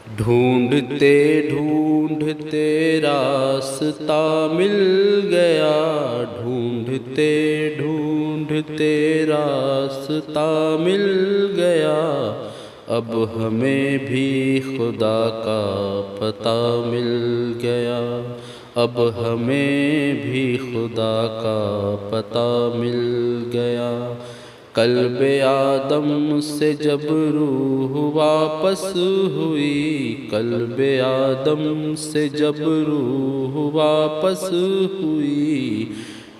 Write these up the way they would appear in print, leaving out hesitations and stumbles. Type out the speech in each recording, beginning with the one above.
ڈھونڈتے ڈھونڈتے راستہ مل گیا، ڈھونڈتے ڈھونڈتے راستہ مل گیا، اب ہمیں بھی خدا کا پتہ مل گیا، اب ہمیں بھی خدا کا پتہ مل گیا۔ قلب آدم سے جب روح واپس ہوئی، قلب آدم سے جب روح واپس ہوئی،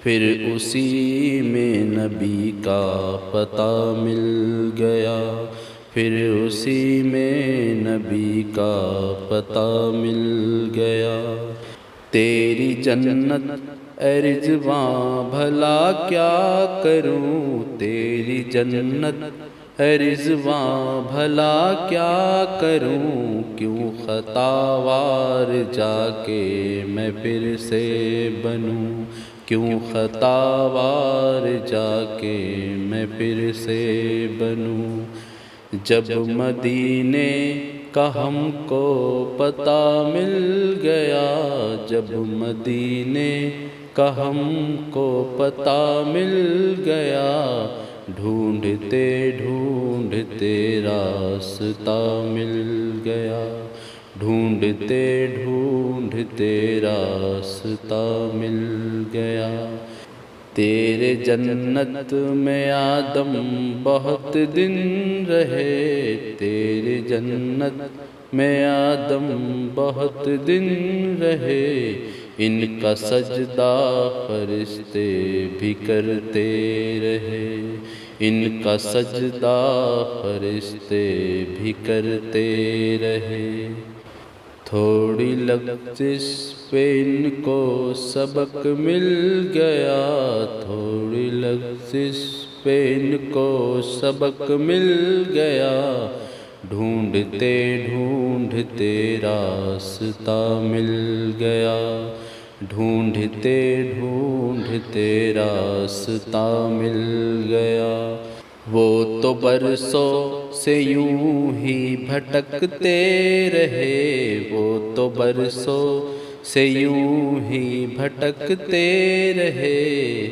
پھر اسی میں نبی کا پتہ مل گیا، پھر اسی میں نبی کا پتہ مل گیا۔ تیری جنت اے رضواں بھلا کیا کروں، تیری جنت اے رضواں بھلا کیا کروں، کیوں خطا وار جا کے میں پھر سے بنوں، کیوں خطا وار جا کے میں پھر سے بنوں۔ جب مدینے کا ہم کو پتہ مل گیا، جب مدینے کا ہم کو پتہ مل گیا، ڈھونڈتے ڈھونڈتے راستہ مل گیا، ڈھونڈتے ڈھونڈتے راستہ مل گیا۔ تیرے جنت میں آدم بہت دن رہے، تیرے جنت میں آدم بہت دن رہے، ان کا سجدہ فرشتے بھی کرتے رہے، ان کا سجدہ فرشتے بھی کرتے رہے۔ تھوڑی لغزش پہ ان کو سبق مل گیا، تھوڑی لغزش پہ ان کو سبق مل گیا، ڈھونڈتے ڈھونڈتے راستہ مل گیا، ڈھونڈتے ڈھونڈتے راستہ مل گیا۔ وہ تو برسوں سے یوں ہی بھٹکتے رہے، وہ تو برسوں سے یوں ہی بھٹکتے رہے،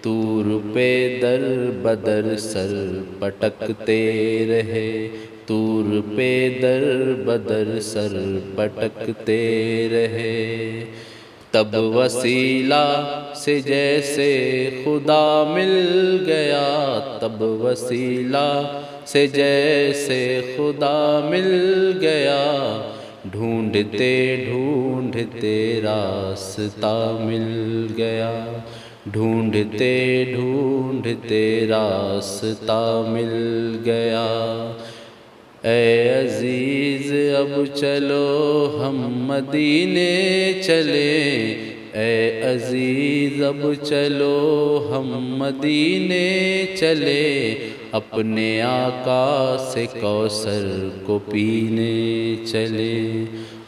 طور پہ در بدر سر پٹکتے رہے، طور پہ در بدر سر پٹکتے رہے۔ تب وسیلہ سے جیسے خدا مل گیا، تب وسیلہ سے جیسے خدا مل گیا، ڈھونڈتے ڈھونڈتے راستہ مل گیا، ڈھونڈتے ڈھونڈتے راستہ مل گیا۔ اے عزیز اب چلو ہم مدینے چلیں، اے عزیز اب چلو ہم مدینے چلیں، اپنے آقا سے کوثر کو پینے چلیں،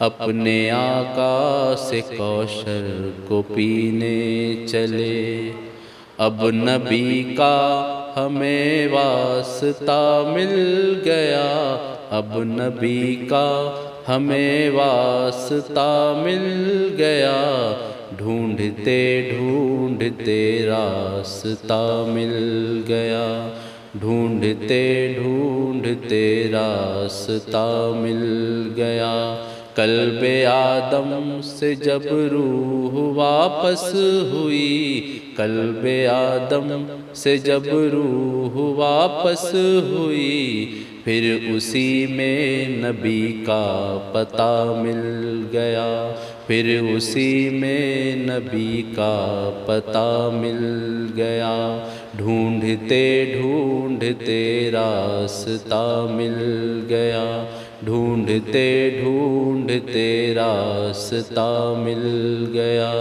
اپنے آقا سے کوثر کو پینے چلیں۔ اب نبی کا ہمیں واسطہ مل گیا، اب نبی کا ہمیں واسطہ مل گیا، ڈھونڈتے ڈھونڈتے راستہ مل گیا، ڈھونڈتے ڈھونڈتے راستہ مل گیا۔ قلب آدم سے جب روح واپس ہوئی، قلب آدم سے جب روح واپس ہوئی، پھر اسی میں نبی کا پتہ مل گیا، پھر اسی میں نبی کا پتہ مل گیا، ڈھونڈتے ڈھونڈتے راستہ مل گیا، ڈھونڈتے ڈھونڈتے راستہ مل گیا۔